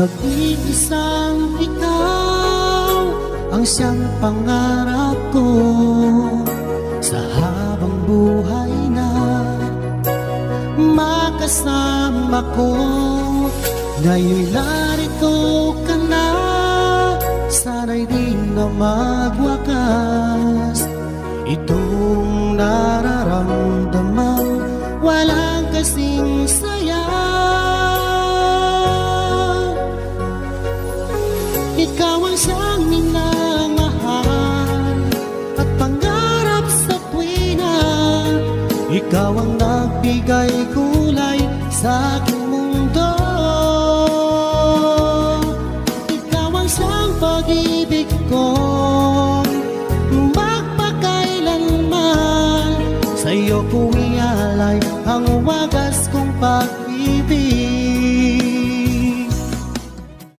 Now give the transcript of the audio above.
Mag-iisang ikaw ang siyang pangarap ko sa habang buhay na makasama ko. Ngayon'y narito ka na, sana'y di na magwakas itong nararamdaman, walang kasing saya. Ikaw ang siyang minamahal at pangarap sa tuwina. Ikaw ang nagbigay kulay sa aking mundo. Ikaw ang siyang pag-ibig ko, magpakailanman. Sa'yo ko ialay ang wagas kong pag-ibig.